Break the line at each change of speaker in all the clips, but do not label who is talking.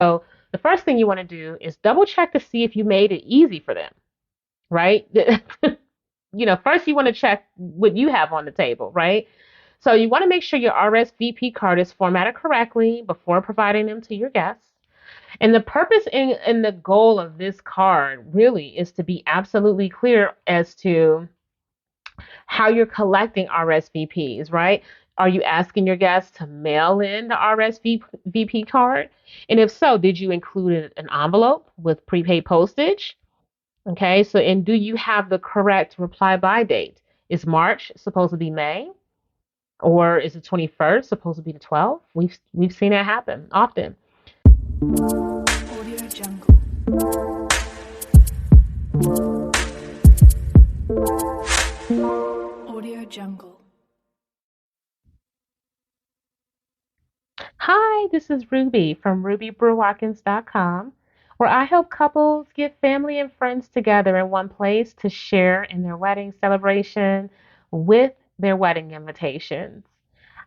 So the first thing you want to do is double check to see if you made it easy for them, right? First you want to check what you have on the table, right? So you want to make sure your RSVP card is formatted correctly before providing them to your guests. And the purpose and the goal of this card really is to be absolutely clear as to how you're collecting RSVPs, right? Are you asking your guests to mail in the RSVP card? And if so, did you include an envelope with prepaid postage? Okay, so and do you have the correct reply by date? Is March supposed to be May? Or is the 21st supposed to be the 12th? We've seen that happen often.
Audio Jungle. Audio Jungle.
Hi, this is Ruby from RubyBrewer-Watkins.com, where I help couples get family and friends together in one place to share in their wedding celebration with their wedding invitations.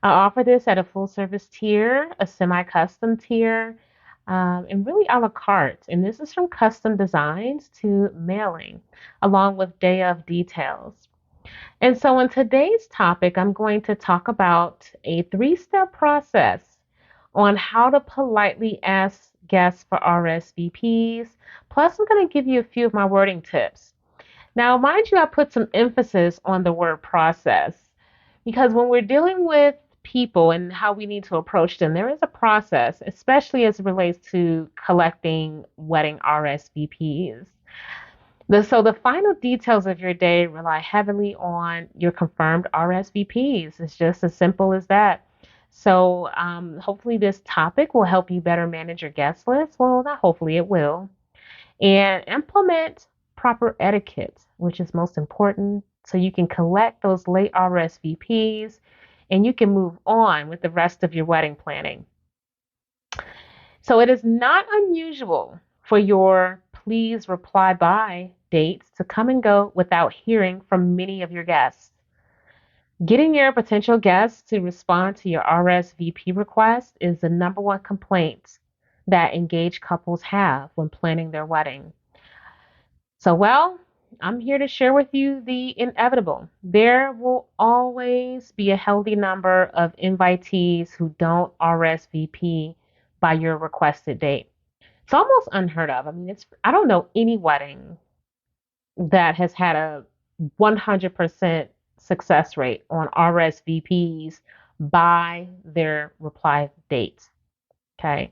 I offer this at a full service tier, a semi custom tier, and really a la carte. And this is from custom designs to mailing, along with day of details. And so, in today's topic, I'm going to talk about a three-step process on how to politely ask guests for RSVPs. Plus, I'm going to give you a few of my wording tips. Now, mind you, I put some emphasis on the word process because when we're dealing with people and how we need to approach them, there is a process, especially as it relates to collecting wedding RSVPs. So the final details of your day rely heavily on your confirmed RSVPs. It's just as simple as that. So hopefully this topic will help you better manage your guest list. Well, not hopefully, it will. And implement proper etiquette, which is most important, so you can collect those late RSVPs and you can move on with the rest of your wedding planning. So it is not unusual for your please reply by dates to come and go without hearing from many of your guests. Getting your potential guests to respond to your RSVP request is the number one complaint that engaged couples have when planning their wedding. So, well, I'm here to share with you the inevitable. There will always be a healthy number of invitees who don't RSVP by your requested date. It's almost unheard of. I mean, I don't know any wedding that has had a 100% success rate on RSVPs by their reply date. Okay.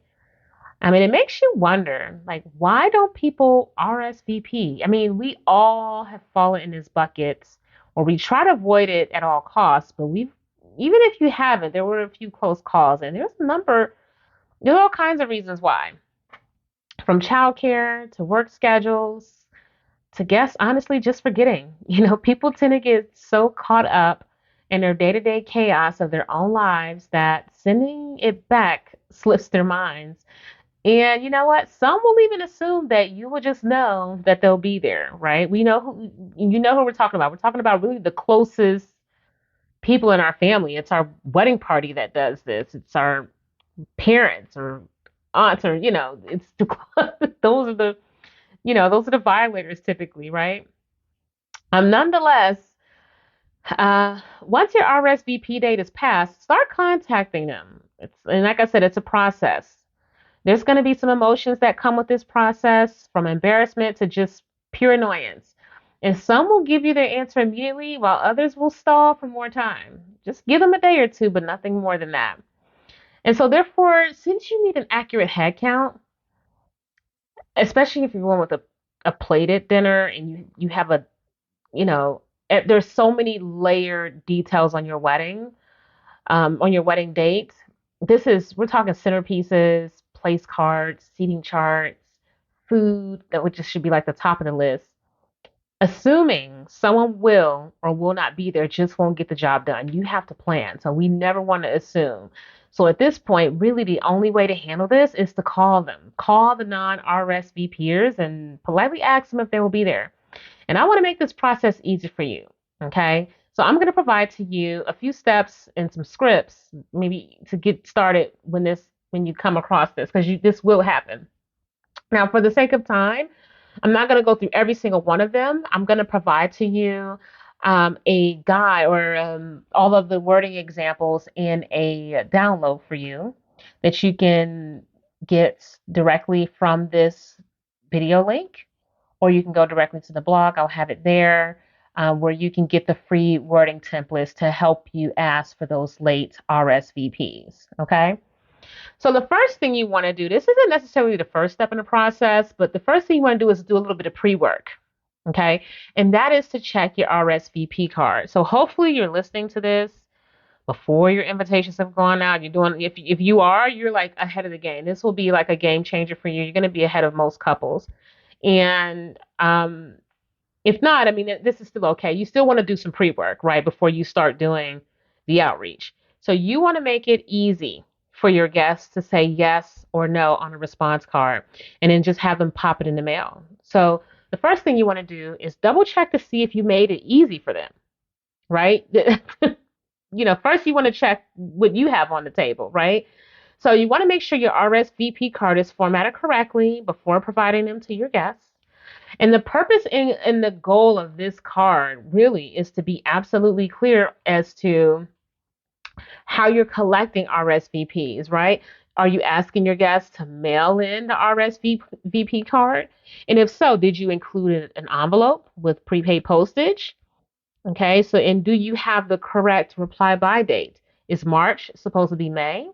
I mean, it makes you wonder, like, why don't people RSVP? I mean, we all have fallen in this bucket, or we try to avoid it at all costs, but even if you haven't, there were a few close calls, and there's all kinds of reasons why, from childcare to work schedules to guess, honestly, just forgetting. People tend to get so caught up in their day to day chaos of their own lives that sending it back slips their minds. And you know what? Some will even assume that you will just know that they'll be there, right? You know who we're talking about. We're talking about really the closest people in our family. It's our wedding party that does this. It's our parents or aunts or it's those are the those are the violators typically, right? Nonetheless, once your RSVP date is passed, start contacting them. And like I said, it's a process. There's going to be some emotions that come with this process, from embarrassment to just pure annoyance. And some will give you their answer immediately, while others will stall for more time. Just give them a day or two, but nothing more than that. And so, therefore, since you need an accurate head count, especially if you're going with a plated dinner and you have you know, there's so many layered details on your wedding date. We're talking centerpieces, place cards, seating charts, food that would just should be like the top of the list. Assuming someone will or will not be there just won't get the job done. You have to plan. So we never want to assume. So at this point, really the only way to handle this is to call them. Call the non RSVPers and politely ask them if they will be there. And I want to make this process easy for you. Okay. So I'm going to provide to you a few steps and some scripts, maybe to get started when this when you come across this, because this will happen. Now, for the sake of time, I'm not going to go through every single one of them. I'm going to provide to you a guide or all of the wording examples in a download for you that you can get directly from this video link, or you can go directly to the blog. I'll have it there where you can get the free wording templates to help you ask for those late RSVPs. Okay. So the first thing you want to do, this isn't necessarily the first step in the process, but the first thing you want to do is do a little bit of pre-work. Okay. And that is to check your RSVP card. So hopefully you're listening to this before your invitations have gone out. You're doing, if you are, you're like ahead of the game. This will be like a game changer for you. You're going to be ahead of most couples. And if not, I mean, this is still okay. You still want to do some pre work, right, before you start doing the outreach. So you want to make it easy for your guests to say yes or no on a response card and then just have them pop it in the mail. So the first thing you want to do is double check to see if you made it easy for them, right? First you want to check what you have on the table, right? So you want to make sure your RSVP card is formatted correctly before providing them to your guests. And the purpose and the goal of this card really is to be absolutely clear as to how you're collecting RSVPs, right? Are you asking your guests to mail in the RSVP card? And if so, did you include an envelope with prepaid postage? Okay, so and do you have the correct reply by date? Is March supposed to be May?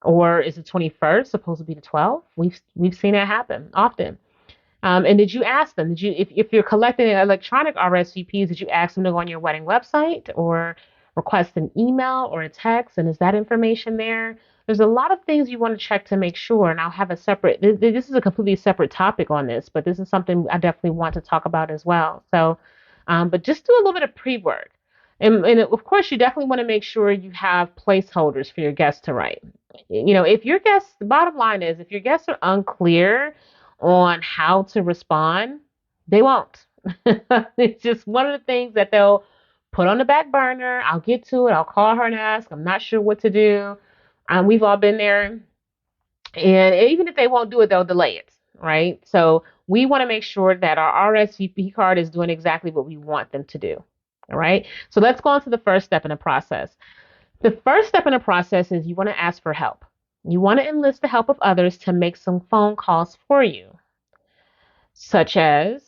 Or is the 21st supposed to be the 12th? We've seen that happen often. And did you ask them? Did you, if you're collecting electronic RSVPs, did you ask them to go on your wedding website or request an email or a text? And is that information there? There's a lot of things you want to check to make sure. And I'll have a separate, this is a completely separate topic on this, but this is something I definitely want to talk about as well. So, but just do a little bit of pre work. And of course, you definitely want to make sure you have placeholders for your guests to write. If your guests, the bottom line is, if your guests are unclear on how to respond, they won't. It's just one of the things that they'll put on the back burner. I'll get to it. I'll call her and ask. I'm not sure what to do. We've all been there. And even if they won't do it, they'll delay it, right? So we want to make sure that our RSVP card is doing exactly what we want them to do. All right. So let's go on to the first step in the process. The first step in the process is you want to ask for help. You want to enlist the help of others to make some phone calls for you, such as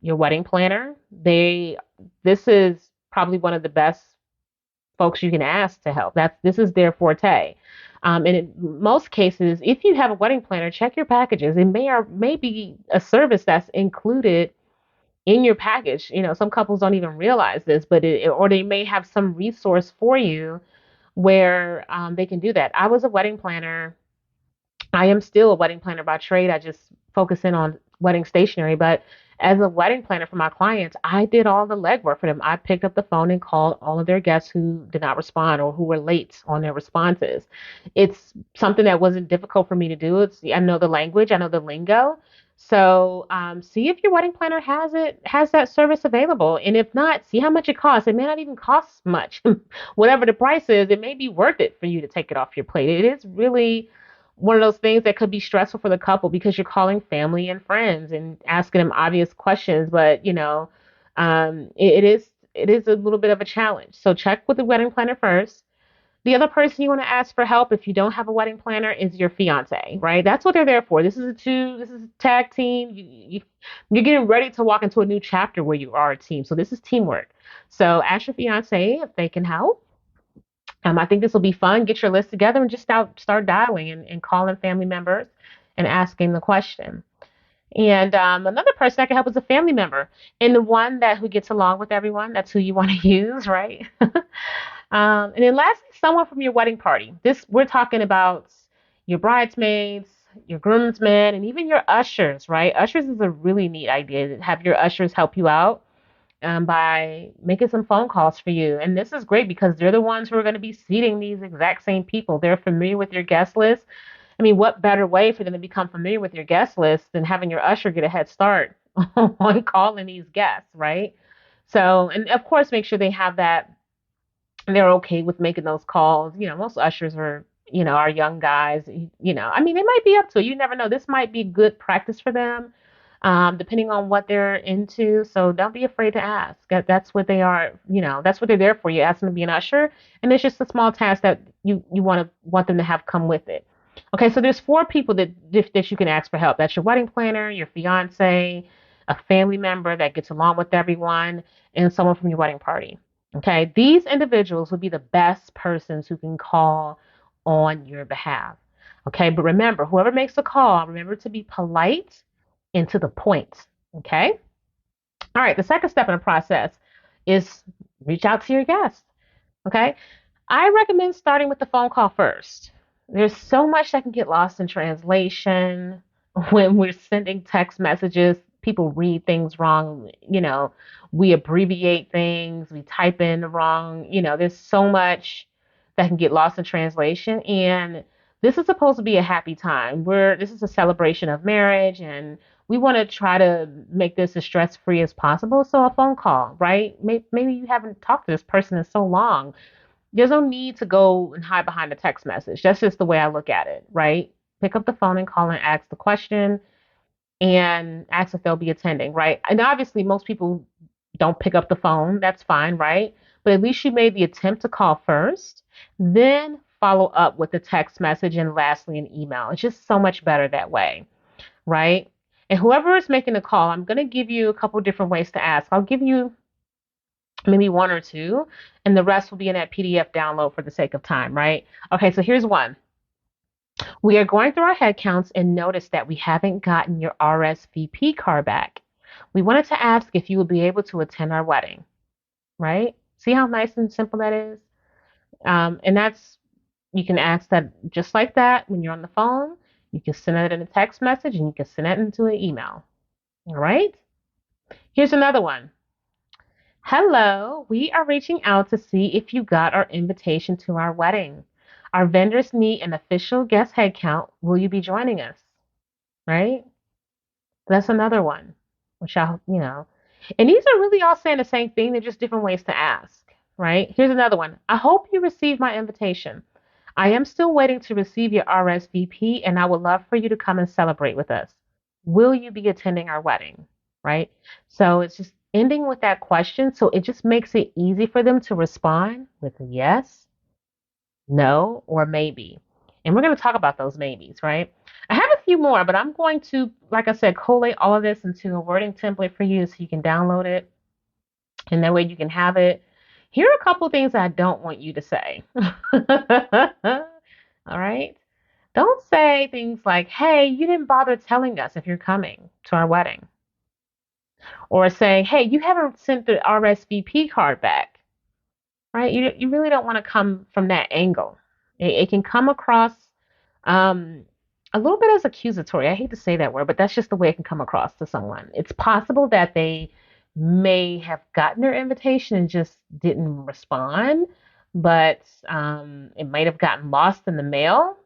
your wedding planner. This is probably one of the best folks you can ask to help. This is their forte. And in most cases, if you have a wedding planner, check your packages. It may be a service that's included in your package. Some couples don't even realize this, but or they may have some resource for you where they can do that. I was a wedding planner. I am still a wedding planner by trade. I just focus in on wedding stationery. But as a wedding planner for my clients, I did all the legwork for them. I picked up the phone and called all of their guests who did not respond or who were late on their responses. It's something that wasn't difficult for me to do. I know the language, I know the lingo. So see if your wedding planner has that service available. And if not, see how much it costs. It may not even cost much. Whatever the price is, it may be worth it for you to take it off your plate. It is really one of those things that could be stressful for the couple because you're calling family and friends and asking them obvious questions, but it is a little bit of a challenge. So check with the wedding planner first. The other person you want to ask for help if you don't have a wedding planner is your fiance, right? That's what they're there for. This is a tag team. You're getting ready to walk into a new chapter where you are a team. So this is teamwork. So ask your fiance if they can help. I think this will be fun. Get your list together and just start dialing and calling family members and asking the question. And another person that can help is a family member, and the one who gets along with everyone. That's who you want to use, right? And then lastly, someone from your wedding party. We're talking about your bridesmaids, your groomsmen, and even your ushers, right? Ushers is a really neat idea to have your ushers help you out by making some phone calls for you. And this is great because they're the ones who are going to be seating these exact same people. They're familiar with your guest list. I mean, what better way for them to become familiar with your guest list than having your usher get a head start on calling these guests, right? So, and of course, make sure they have that, they're okay with making those calls. Most ushers are our young guys, I mean, they might be up to it. You never know. This might be good practice for them, depending on what they're into. So don't be afraid to ask. That's what they are. That's what they're there for. You ask them to be an usher, and it's just a small task that you want them to have come with it. Okay, so there's four people that you can ask for help. That's your wedding planner, your fiance, a family member that gets along with everyone, and someone from your wedding party. Okay, these individuals would be the best persons who can call on your behalf. Okay, but remember, whoever makes the call, remember to be polite and to the point. Okay, all right, the second step in the process is reach out to your guest. Okay, I recommend starting with the phone call first. There's so much that can get lost in translation when we're sending text messages. People read things wrong. We abbreviate things, we type in the wrong. There's so much that can get lost in translation. And this is supposed to be a happy time. This is a celebration of marriage, and we want to try to make this as stress free as possible. So a phone call, right? Maybe you haven't talked to this person in so long. There's no need to go and hide behind a text message. That's just the way I look at it, right? Pick up the phone and call and ask the question and ask if they'll be attending, right? And obviously, most people don't pick up the phone. That's fine, right? But at least you made the attempt to call first, then follow up with a text message, and lastly, an email. It's just so much better that way, right? And whoever is making the call, I'm going to give you a couple different ways to ask. I'll give you maybe one or two, and the rest will be in that PDF download for the sake of time, right? Okay, so here's one. We are going through our head counts and noticed that we haven't gotten your RSVP card back. We wanted to ask if you would be able to attend our wedding, right? See how nice and simple that is? And you can ask that just like that when you're on the phone. You can send it in a text message, and you can send it into an email. All right? Here's another one. Hello, we are reaching out to see if you got our invitation to our wedding. Our vendors need an official guest head count. Will you be joining us? Right? That's another one, which and these are really all saying the same thing. They're just different ways to ask, right? Here's another one. I hope you received my invitation. I am still waiting to receive your RSVP, and I would love for you to come and celebrate with us. Will you be attending our wedding? Right? So it's just ending with that question. So it just makes it easy for them to respond with a yes, no, or maybe. And we're going to talk about those maybes, right? I have a few more, but I'm going to, like I said, collate all of this into a wording template for you so you can download it, and that way you can have it. Here are a couple of things I don't want you to say. All right? Don't say things like, hey, you didn't bother telling us if you're coming to our wedding. Or say, hey, you haven't sent the RSVP card back, right? You really don't want to come from that angle. It can come across um, a little bit as accusatory. I hate to say that word, but that's just the way it can come across to someone. It's possible that they may have gotten their invitation and just didn't respond, but it might have gotten lost in the mail.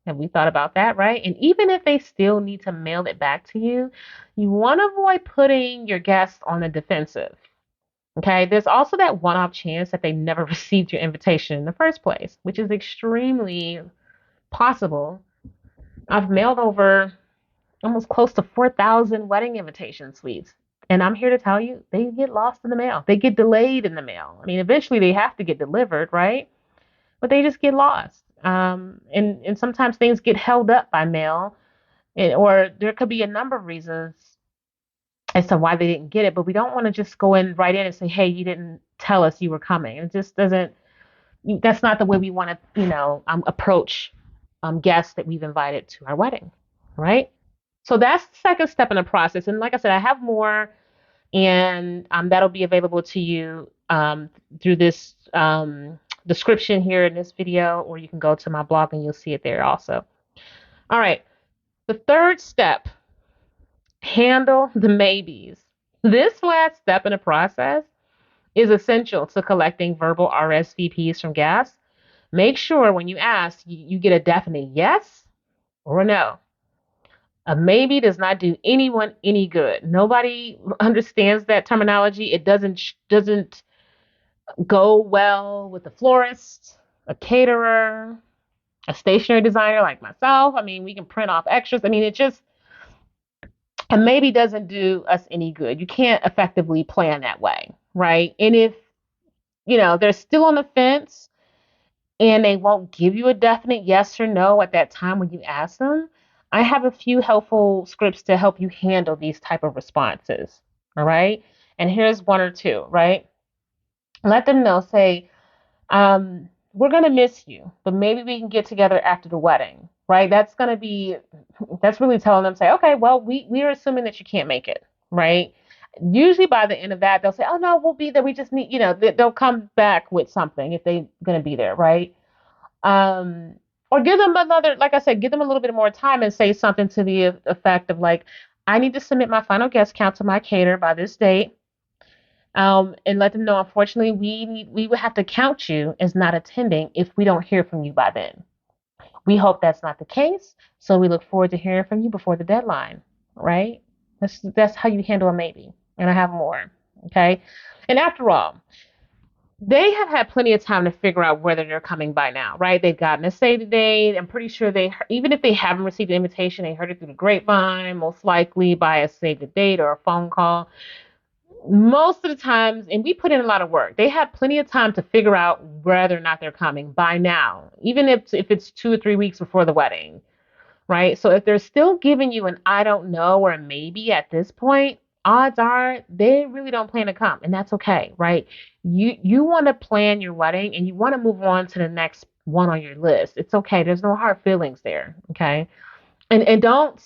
Have we thought about that, right? And even if they still need to mail it back to you, you want to avoid putting your guests on the defensive. Okay, there's also that one off chance that they never received your invitation in the first place, which is extremely possible. I've mailed over almost close to 4,000 wedding invitation suites. And I'm here to tell you, they get lost in the mail. They get delayed in the mail. I mean, eventually they have to get delivered, right? But they just get lost. And sometimes things get held up by mail, or there could be a number of reasons as to why they didn't get it. But we don't want to just go in right in and say, hey, you didn't tell us you were coming. It just doesn't. That's not the way we want to, approach guests that we've invited to our wedding, right? So that's the second step in the process. And like I said, I have more, and that'll be available to you through this description here in this video, or you can go to my blog and you'll see it there also. All right. The third step, handle the maybes. This last step in the process is essential to collecting verbal RSVPs from guests. Make sure when you ask, you get a definite yes or a no. A maybe does not do anyone any good. Nobody understands that terminology. It doesn't go well with a florist, a caterer, a stationery designer like myself, I mean, we can print off extras. I mean, it maybe doesn't do us any good. You can't effectively plan that way, right? And if, they're still on the fence and they won't give you a definite yes or no at that time when you ask them, I have a few helpful scripts to help you handle these type of responses. All right. And here's one or two, right? Let them know, say, we're going to miss you, but maybe we can get together after the wedding, right? That's really telling them, say, okay, well, we are assuming that you can't make it, right? Usually by the end of that, they'll say, oh, no, we'll be there. We just need, they'll come back with something if they're going to be there, right? Um, or give them another, like I said, give them a little bit more time and say something to the effect of like, I need to submit my final guest count to my caterer by this date. And let them know, unfortunately, we would have to count you as not attending if we don't hear from you by then. We hope that's not the case, so we look forward to hearing from you before the deadline, right? That's how you handle a maybe. And I have more, okay? And after all, they have had plenty of time to figure out whether they're coming by now, right? They've gotten a save the date. I'm pretty sure even if they haven't received an invitation, they heard it through the grapevine, most likely by a save the date or a phone call. Most of the times, and we put in a lot of work, they have plenty of time to figure out whether or not they're coming by now, even if it's 2 or 3 weeks before the wedding, right? So if they're still giving you an I don't know or a maybe at this point, odds are they really don't plan to come, and that's okay, right? You want to plan your wedding and you want to move on to the next one on your list. It's okay. There's no hard feelings there, okay? And don't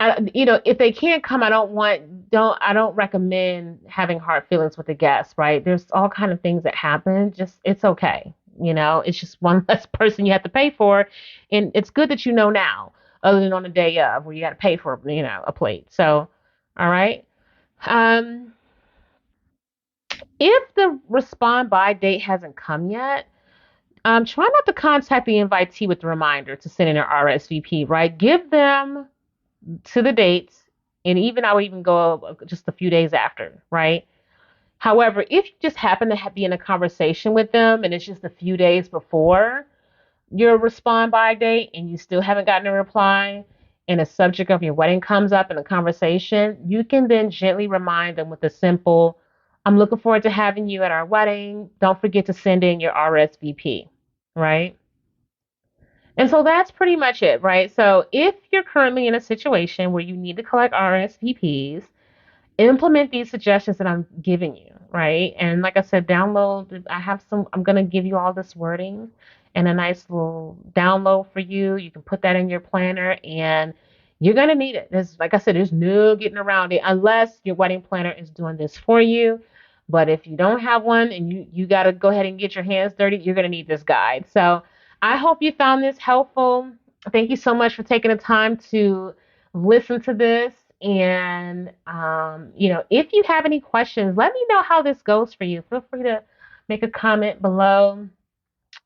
if they can't come, I don't recommend having hard feelings with the guests, right? There's all kind of things that happen. Just, it's okay. It's just one less person you have to pay for. And it's good that you know now, other than on the day of where you got to pay for, a plate. So, all right. Um, if the respond by date hasn't come yet, try not to contact the invitee with the reminder to send in an RSVP, right? Give them to the dates, and even I would even go just a few days after, right? However, if you just happen to be in a conversation with them and it's just a few days before your respond by date and you still haven't gotten a reply and the subject of your wedding comes up in a conversation, you can then gently remind them with a simple, I'm looking forward to having you at our wedding. Don't forget to send in your RSVP, right? And so that's pretty much it, right? So if you're currently in a situation where you need to collect RSVPs, implement these suggestions that I'm giving you, right? And like I said, I'm going to give you all this wording and a nice little download for you. You can put that in your planner and you're going to need it. Like I said, there's no getting around it unless your wedding planner is doing this for you. But if you don't have one and you got to go ahead and get your hands dirty, you're going to need this guide. So I hope you found this helpful. Thank you so much for taking the time to listen to this. And, if you have any questions, let me know how this goes for you. Feel free to make a comment below.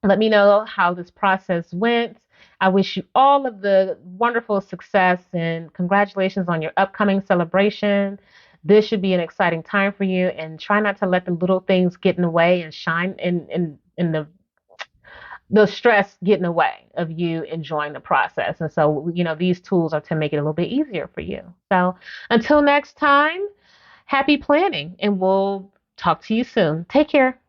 Let me know how this process went. I wish you all of the wonderful success and congratulations on your upcoming celebration. This should be an exciting time for you, and try not to let the little things get in the way and shine in the stress get in the way of you enjoying the process. And so, these tools are to make it a little bit easier for you. So until next time, happy planning, and we'll talk to you soon. Take care.